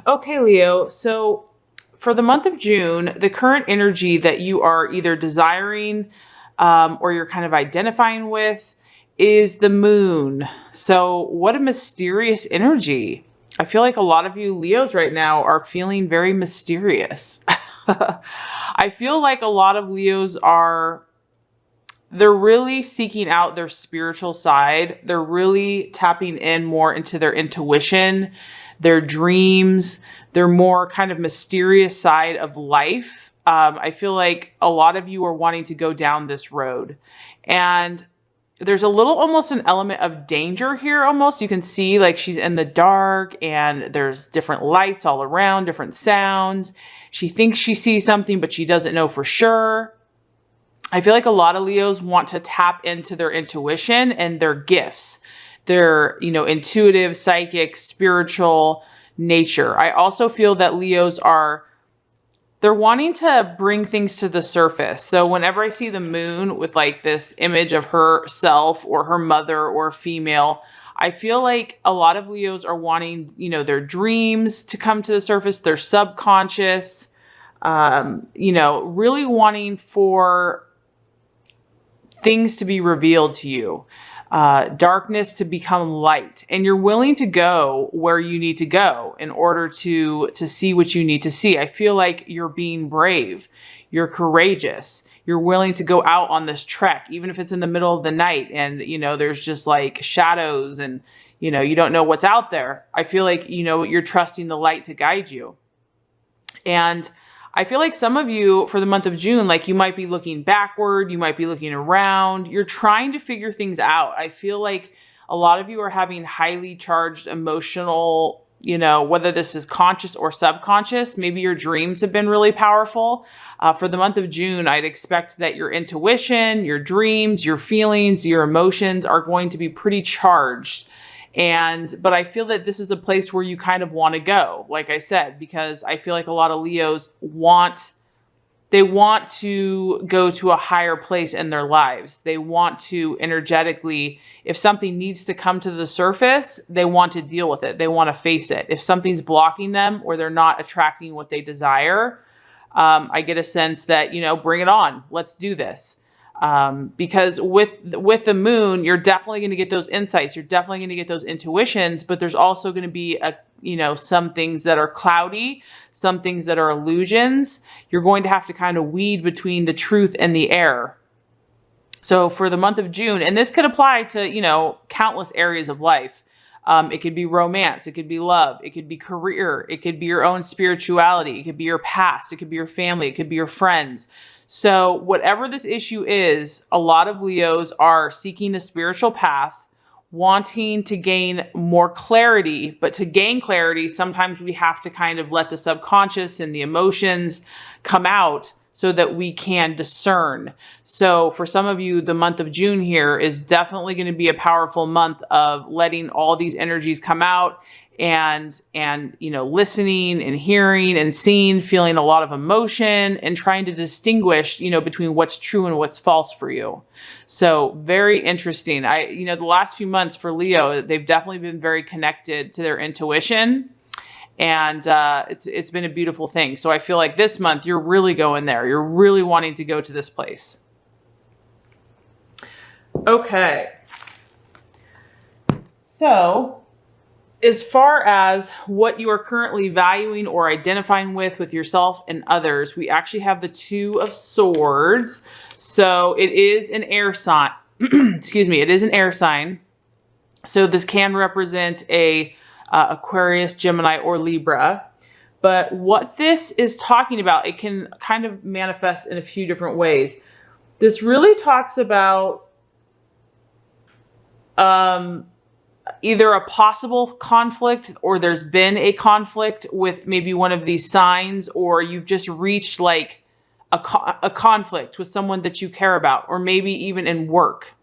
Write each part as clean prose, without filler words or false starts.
Okay, Leo. So for the month of June, the current energy that you are either desiring or you're kind of identifying with is the moon. So what a mysterious energy. I feel like a lot of you Leos right now are feeling very mysterious. I feel like a lot of Leos they're really seeking out their spiritual side. They're really tapping in more into their intuition, their dreams, their more kind of mysterious side of life. I feel like a lot of you are wanting to go down this road. And there's a little almost an element of danger here almost. You can see like she's in the dark and there's different lights all around, different sounds. She thinks she sees something, but she doesn't know for sure. I feel like a lot of Leos want to tap into their intuition and their gifts, their, intuitive, psychic, spiritual nature. I also feel that Leos they're wanting to bring things to the surface. So whenever I see the moon with like this image of herself or her mother or a female, I feel like a lot of Leos are wanting, their dreams to come to the surface, their subconscious, really wanting for things to be revealed to you, darkness to become light, and you're willing to go where you need to go in order to see what you need to see. I feel like you're being brave, you're courageous, you're willing to go out on this trek, even if it's in the middle of the night and, there's just like shadows and, you don't know what's out there. I feel like, you're trusting the light to guide you. And I feel like some of you for the month of June, like you might be looking backward, you might be looking around, you're trying to figure things out. I feel like a lot of you are having highly charged emotional, whether this is conscious or subconscious, maybe your dreams have been really powerful. For the month of June, I'd expect that your intuition, your dreams, your feelings, your emotions are going to be pretty charged. But I feel that this is a place where you kind of want to go, like I said, because I feel like a lot of Leos want to go to a higher place in their lives. They want to energetically, if something needs to come to the surface, they want to deal with it. They want to face it. If something's blocking them or they're not attracting what they desire, I get a sense that, bring it on. Let's do this. Because with the moon, you're definitely going to get those insights. You're definitely going to get those intuitions, but there's also going to be some things that are cloudy, some things that are illusions. You're going to have to kind of weed between the truth and the error. So for the month of June, and this could apply to, countless areas of life. It could be romance. It could be love. It could be career. It could be your own spirituality. It could be your past. It could be your family. It could be your friends. So whatever this issue is, a lot of Leos are seeking the spiritual path, wanting to gain more clarity. But to gain clarity, sometimes we have to kind of let the subconscious and the emotions come out so that we can discern. So for some of you, the month of June here is definitely going to be a powerful month of letting all these energies come out and listening and hearing and seeing, feeling a lot of emotion and trying to distinguish, between what's true and what's false for you. So very interesting. The last few months for Leo, they've definitely been very connected to their intuition. And it's been a beautiful thing. So I feel like this month you're really going there. You're really wanting to go to this place. Okay. So as far as what you are currently valuing or identifying with yourself and others, we actually have the Two of Swords. So it is an air sign. Excuse me. It is an air sign. So this can represent Aquarius, Gemini, or Libra. But what this is talking about, it can kind of manifest in a few different ways. This really talks about either a possible conflict or there's been a conflict with maybe one of these signs, or you've just reached like a conflict with someone that you care about, or maybe even in work.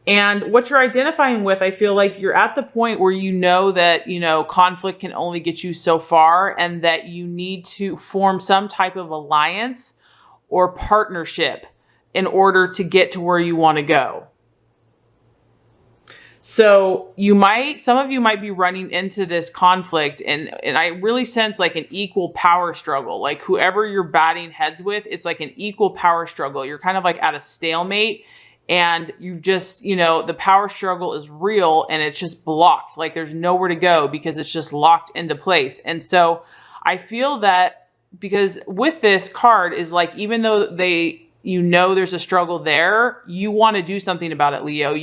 And what you're identifying with, I feel like you're at the point where that, conflict can only get you so far and that you need to form some type of alliance or partnership in order to get to where you want to go. So some of you might be running into this conflict, and I really sense like an equal power struggle. Like whoever you're batting heads with, it's like an equal power struggle. You're kind of like at a stalemate, and you just, the power struggle is real and it's just blocked. Like there's nowhere to go because it's just locked into place. And so I feel that because with this card is like, even though there's a struggle there, you want to do something about it, Leo.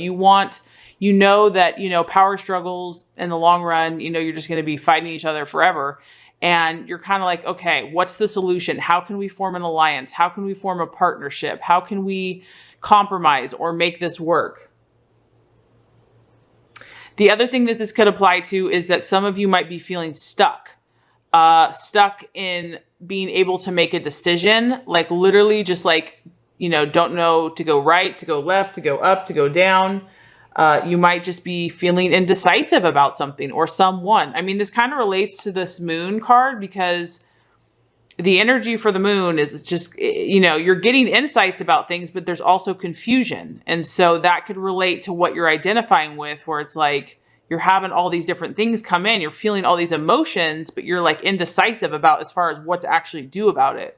That, power struggles in the long run, you're just going to be fighting each other forever. And you're kind of like, okay, what's the solution? How can we form an alliance? How can we form a partnership? How can we compromise or make this work? The other thing that this could apply to is that some of you might be feeling stuck in being able to make a decision, like literally just like, don't know to go right, to go left, to go up, to go down. You might just be feeling indecisive about something or someone. I mean, this kind of relates to this moon card because the energy for the moon is just, you're getting insights about things, but there's also confusion. And so that could relate to what you're identifying with, where it's like you're having all these different things come in, you're feeling all these emotions, but you're like indecisive about as far as what to actually do about it.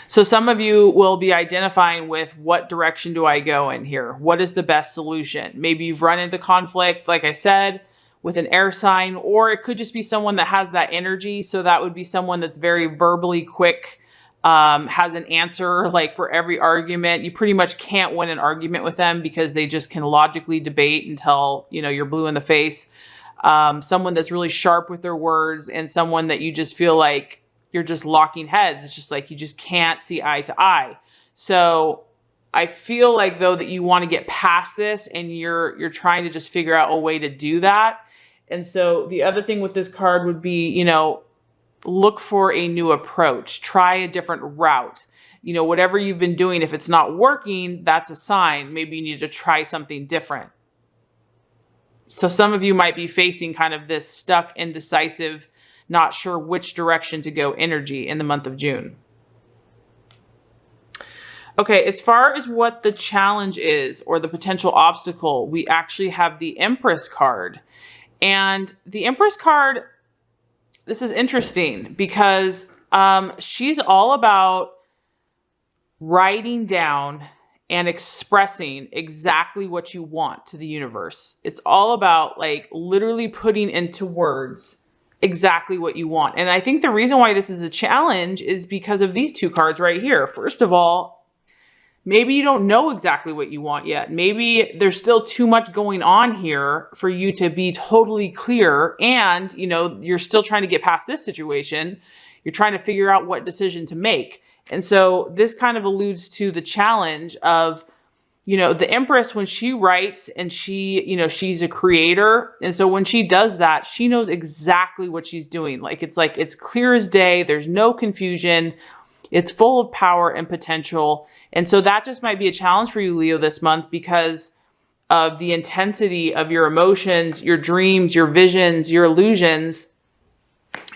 So some of you will be identifying with, what direction do I go in here? What is the best solution? Maybe you've run into conflict, like I said, with an air sign, or it could just be someone that has that energy. So that would be someone that's very verbally quick, has an answer like for every argument. You pretty much can't win an argument with them because they just can logically debate until, you're blue in the face. Someone that's really sharp with their words, and someone that you just feel like you're just locking heads. It's just like you just can't see eye to eye. So I feel like, though, that you want to get past this, and you're trying to just figure out a way to do that. And so the other thing with this card would be, look for a new approach, try a different route. Whatever you've been doing, if it's not working, that's a sign. Maybe you need to try something different. So some of you might be facing kind of this stuck, indecisive, not sure which direction to go energy in the month of June. Okay, as far as what the challenge is or the potential obstacle, we actually have the Empress card. And the Empress card, this is interesting because she's all about writing down and expressing exactly what you want to the universe. It's all about like literally putting into words exactly what you want. And I think the reason why this is a challenge is because of these two cards right here. First of all, maybe you don't know exactly what you want yet. Maybe there's still too much going on here for you to be totally clear. And, you're still trying to get past this situation. You're trying to figure out what decision to make. And so this kind of alludes to the challenge of, the Empress, when she writes and she's a creator. And so when she does that, she knows exactly what she's doing. It's clear as day. There's no confusion. It's full of power and potential. And so that just might be a challenge for you, Leo, this month because of the intensity of your emotions, your dreams, your visions, your illusions,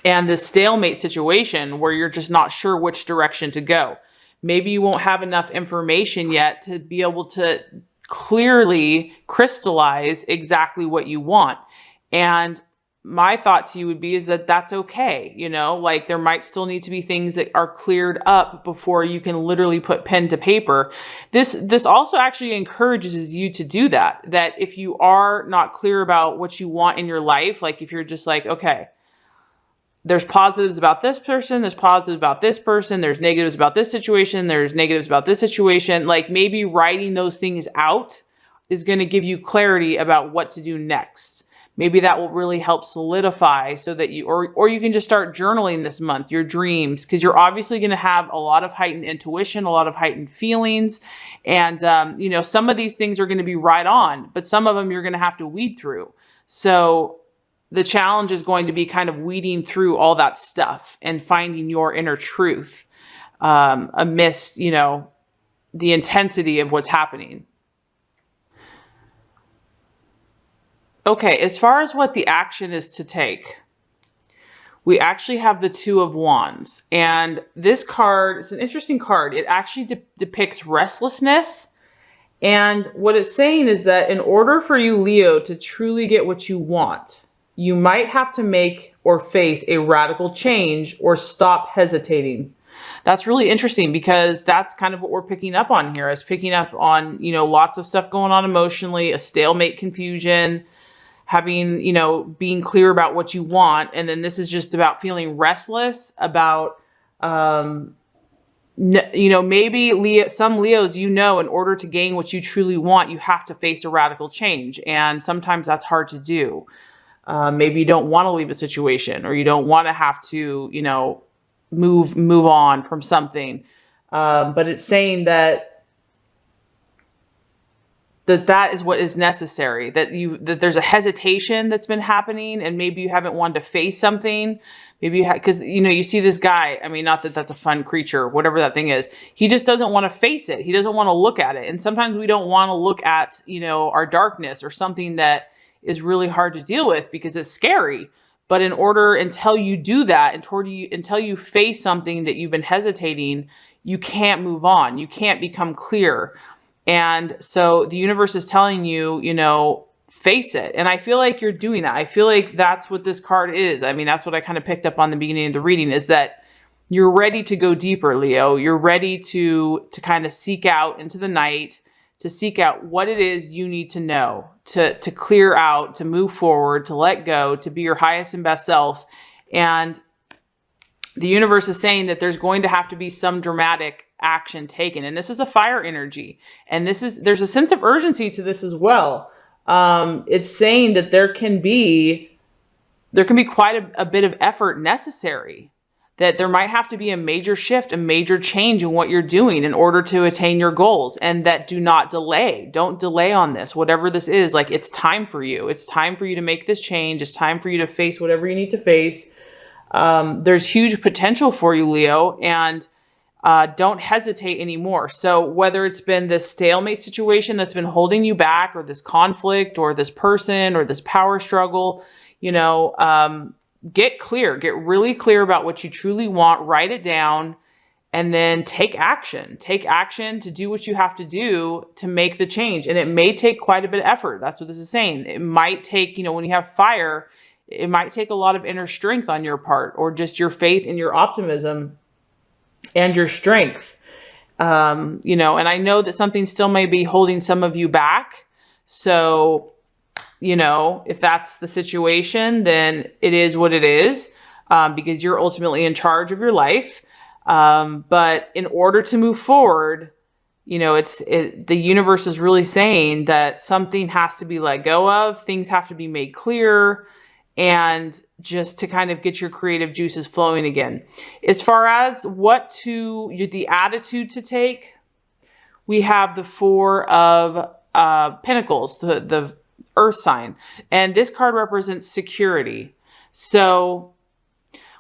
and this stalemate situation where you're just not sure which direction to go. Maybe you won't have enough information yet to be able to clearly crystallize exactly what you want. And my thought to you would be is that that's okay. Like there might still need to be things that are cleared up before you can literally put pen to paper. This also actually encourages you to do that if you are not clear about what you want in your life, like if you're just like, okay, there's positives about this person, there's positives about this person, there's negatives about this situation, there's negatives about this situation. Like maybe writing those things out is going to give you clarity about what to do next. Maybe that will really help solidify so that or you can just start journaling this month, your dreams, because you're obviously going to have a lot of heightened intuition, a lot of heightened feelings. And, some of these things are going to be right on, but some of them you're going to have to weed through. So the challenge is going to be kind of weeding through all that stuff and finding your inner truth amidst, the intensity of what's happening. Okay, as far as what the action is to take, we actually have the Two of Wands. And this card is an interesting card. It actually depicts restlessness And what it's saying is that in order for you, Leo, to truly get what you want, you might have to make or face a radical change or stop hesitating. That's really interesting because that's kind of what we're picking up on here. Is picking up on, lots of stuff going on emotionally, a stalemate, confusion, having, being clear about what you want. And then this is just about feeling restless about, maybe some Leos, in order to gain what you truly want, you have to face a radical change. And sometimes that's hard to do. Maybe you don't want to leave a situation, or you don't want to have to, move on from something. But it's saying that is what is necessary, that there's a hesitation that's been happening, and maybe you haven't wanted to face something. Maybe because you see this guy, I mean, not that that's a fun creature, whatever that thing is, he just doesn't want to face it. He doesn't want to look at it. And sometimes we don't want to look at, our darkness or something that is really hard to deal with because it's scary. But until you do that, until you face something that you've been hesitating, you can't move on. You can't become clear. And so the universe is telling you, face it. And I feel like you're doing that. I feel like that's what this card is. I mean, that's what I kind of picked up on the beginning of the reading, is that you're ready to go deeper, Leo. You're ready to kind of seek out into the night, to seek out what it is you need to know, to clear out, to move forward, to let go, to be your highest and best self. And the universe is saying that there's going to have to be some dramatic action taken. And this is a fire energy. And there's a sense of urgency to this as well. It's saying that there can be quite a bit of effort necessary, that there might have to be a major shift, a major change in what you're doing in order to attain your goals, and that do not delay. Don't delay on this. Whatever this is, like, it's time for you. It's time for you to make this change. It's time for you to face whatever you need to face. There's huge potential for you, Leo, and don't hesitate anymore. So whether it's been this stalemate situation that's been holding you back, or this conflict, or this person, or this power struggle, get clear, get really clear about what you truly want, write it down, and then take action. Take action to do what you have to do to make the change. And it may take quite a bit of effort. That's what this is saying. It might take, when you have fire, it might take a lot of inner strength on your part, or just your faith and your optimism and your strength. And I know that something still may be holding some of you back. So, if that's the situation, then it is what it is, because you're ultimately in charge of your life. But in order to move forward, the universe is really saying that something has to be let go of. Things have to be made clear, and just to kind of get your creative juices flowing again. As far as the attitude to take, we have the Four of Pentacles, the Earth sign. And this card represents security. So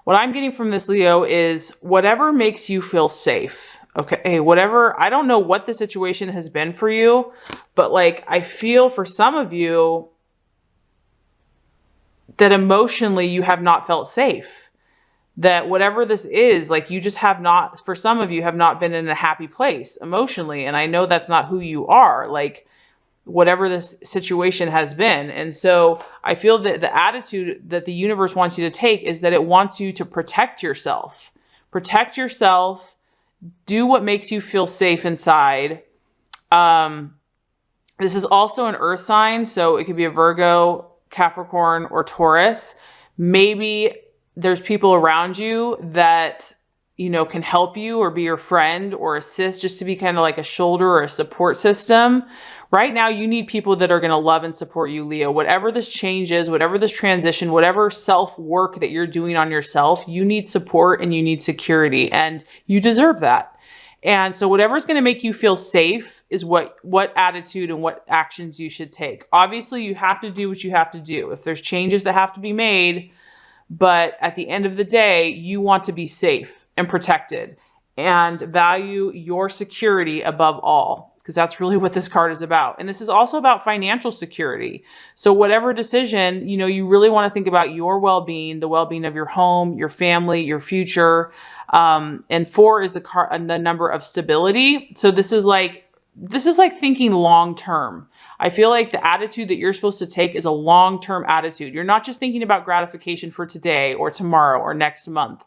what I'm getting from this, Leo, is whatever makes you feel safe. Okay, whatever, I don't know what the situation has been for you, but I feel for some of you that emotionally you have not felt safe. That whatever this is, you just have not, for some of you, have not been in a happy place emotionally. And I know that's not who you are, whatever this situation has been. And so I feel that the attitude that the universe wants you to take is that it wants you to protect yourself. Protect yourself. Do what makes you feel safe inside. This is also an earth sign, so it could be a Virgo, Capricorn, or Taurus. Maybe there's people around you that, can help you or be your friend or assist, just to be kind of like a shoulder or a support system. Right now, you need people that are going to love and support you, Leo. Whatever this change is, whatever this transition, whatever self-work that you're doing on yourself, you need support and you need security, and you deserve that. And so whatever's going to make you feel safe is what attitude and what actions you should take. Obviously, you have to do what you have to do. If there's changes that have to be made, but at the end of the day, you want to be safe and protected and value your security above all, because that's really what this card is about. And this is also about financial security. So whatever decision, you really want to think about your well-being, the well-being of your home, your family, your future. And 4 is the number of stability. So this is this is like thinking long-term. I feel like the attitude that you're supposed to take is a long-term attitude. You're not just thinking about gratification for today or tomorrow or next month.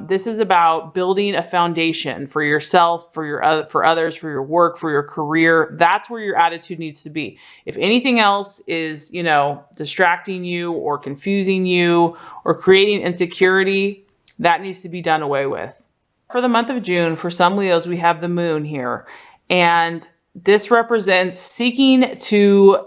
This is about building a foundation for yourself, for others, for your work, for your career. That's where your attitude needs to be. If anything else is, distracting you or confusing you or creating insecurity, that needs to be done away with. For the month of June, for some Leos, we have the moon here. And this represents seeking to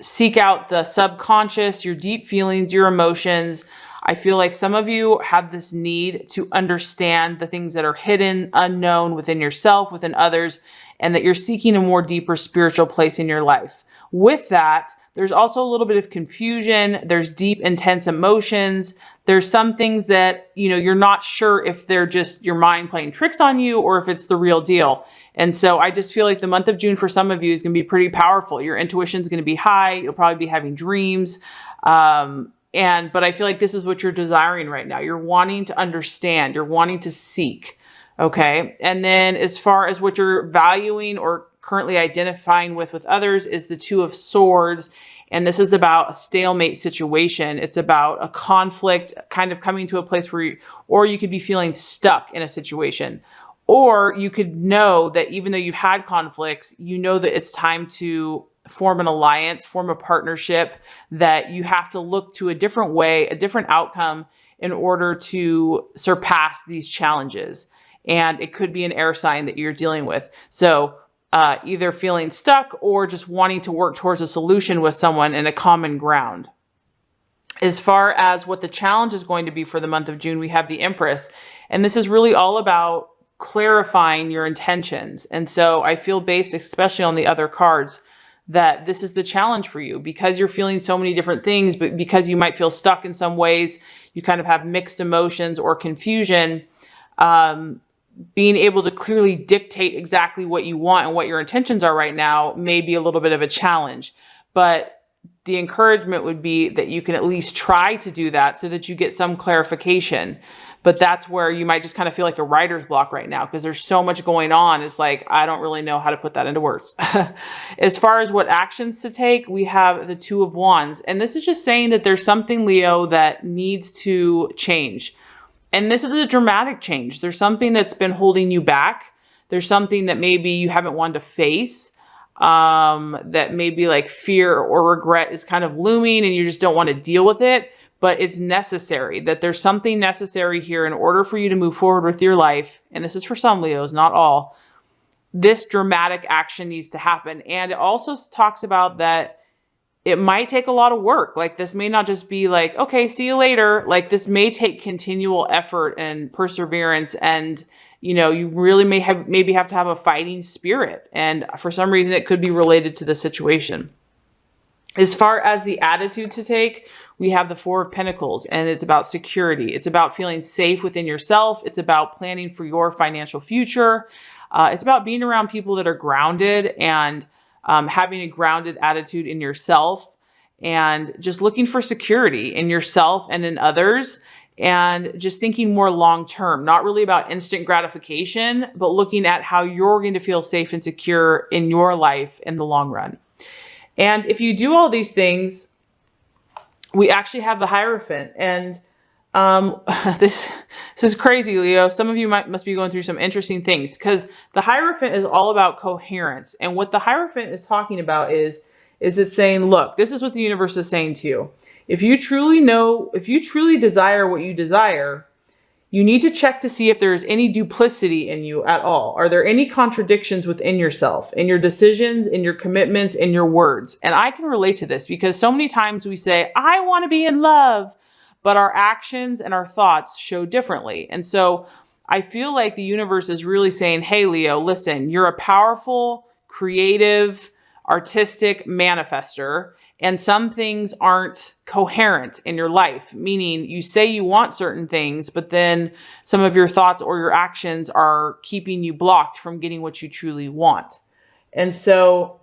seek out the subconscious, your deep feelings, your emotions. I feel like some of you have this need to understand the things that are hidden, unknown within yourself, within others, and that you're seeking a more deeper spiritual place in your life. With that, there's also a little bit of confusion. There's deep, intense emotions. There's some things that, you're not sure if they're just your mind playing tricks on you or if it's the real deal. And so I just feel like the month of June for some of you is going to be pretty powerful. Your intuition is going to be high. You'll probably be having dreams. But I feel like this is what you're desiring right now. You're wanting to understand. You're wanting to seek. Okay. And then as far as what you're valuing or currently identifying with others is the Two of Swords. And this is about a stalemate situation. It's about a conflict kind of coming to a place where you could be feeling stuck in a situation. Or you could know that even though you've had conflicts, you know that it's time to form an alliance, form a partnership, that you have to look to a different way, a different outcome in order to surpass these challenges. And it could be an air sign that you're dealing with. So either feeling stuck or just wanting to work towards a solution with someone in a common ground. As far as what the challenge is going to be for the month of June, we have the Empress. And this is really all about clarifying your intentions. And so I feel based especially on the other cards that this is the challenge for you because you're feeling so many different things, but because you might feel stuck in some ways, you kind of have mixed emotions or confusion. Being able to clearly dictate exactly what you want and what your intentions are right now may be a little bit of a challenge. But the encouragement would be that you can at least try to do that so that you get some clarification. But that's where you might just kind of feel like a writer's block right now because there's so much going on. It's like, I don't really know how to put that into words. As far as what actions to take, we have the Two of Wands. And this is just saying that there's something, Leo, that needs to change. And this is a dramatic change. There's something that's been holding you back. There's something that maybe you haven't wanted to face, that maybe like fear or regret is kind of looming and you just don't want to deal with it. But it's necessary, that there's something necessary here in order for you to move forward with your life. And this is for some Leos, not all. This dramatic action needs to happen. And it also talks about that it might take a lot of work. Like this may not just be like, okay, see you later. Like this may take continual effort and perseverance. And, you really maybe have to have a fighting spirit. And for some reason, it could be related to the situation. As far as the attitude to take, we have the Four of Pentacles, and it's about security. It's about feeling safe within yourself. It's about planning for your financial future. It's about being around people that are grounded and having a grounded attitude in yourself and just looking for security in yourself and in others and just thinking more long-term, not really about instant gratification, but looking at how you're going to feel safe and secure in your life in the long run. And if you do all these things, we actually have the Hierophant. And this is crazy, Leo. Some of you must be going through some interesting things because the Hierophant is all about coherence. And what the Hierophant is talking about is it's saying, look, this is what the universe is saying to you. If you truly desire what you desire, you need to check to see if there is any duplicity in you at all. Are there any contradictions within yourself, in your decisions, in your commitments, in your words? And I can relate to this because so many times we say, I want to be in love, but our actions and our thoughts show differently. And so I feel like the universe is really saying, hey, Leo, listen, you're a powerful, creative, artistic manifester. And some things aren't coherent in your life, meaning you say you want certain things, but then some of your thoughts or your actions are keeping you blocked from getting what you truly want. And so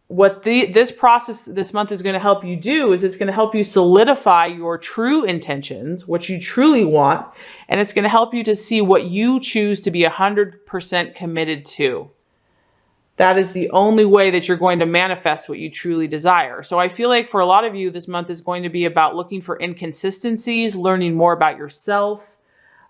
what this process this month is going to help you do is it's going to help you solidify your true intentions, what you truly want, and it's going to help you to see what you choose to be 100% committed to. That is the only way that you're going to manifest what you truly desire. So I feel like for a lot of you, this month is going to be about looking for inconsistencies, learning more about yourself.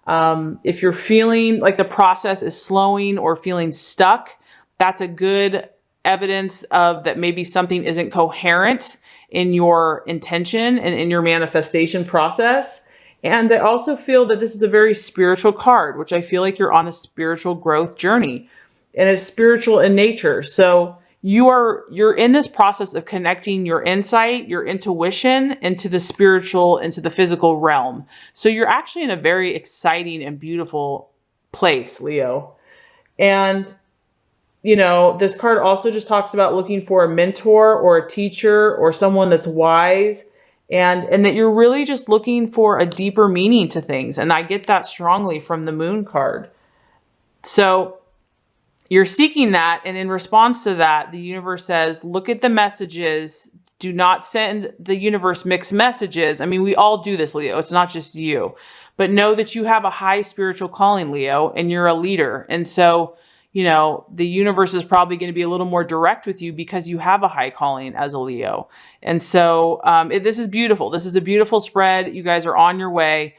If you're feeling like the process is slowing or feeling stuck, that's a good evidence of that maybe something isn't coherent in your intention and in your manifestation process. And I also feel that this is a very spiritual card, which I feel like you're on a spiritual growth journey, and it's spiritual in nature. So you're in this process of connecting your insight, your intuition into the spiritual, into the physical realm. So you're actually in a very exciting and beautiful place, Leo. And this card also just talks about looking for a mentor or a teacher or someone that's wise, and that you're really just looking for a deeper meaning to things. And I get that strongly from the Moon card. So you're seeking that, and in response to that, the universe says, look at the messages. Do not send the universe mixed messages. I mean, we all do this, Leo. It's not just you. But know that you have a high spiritual calling, Leo, and you're a leader. And so, the universe is probably going to be a little more direct with you because you have a high calling as a Leo. And so this is beautiful. This is a beautiful spread. You guys are on your way.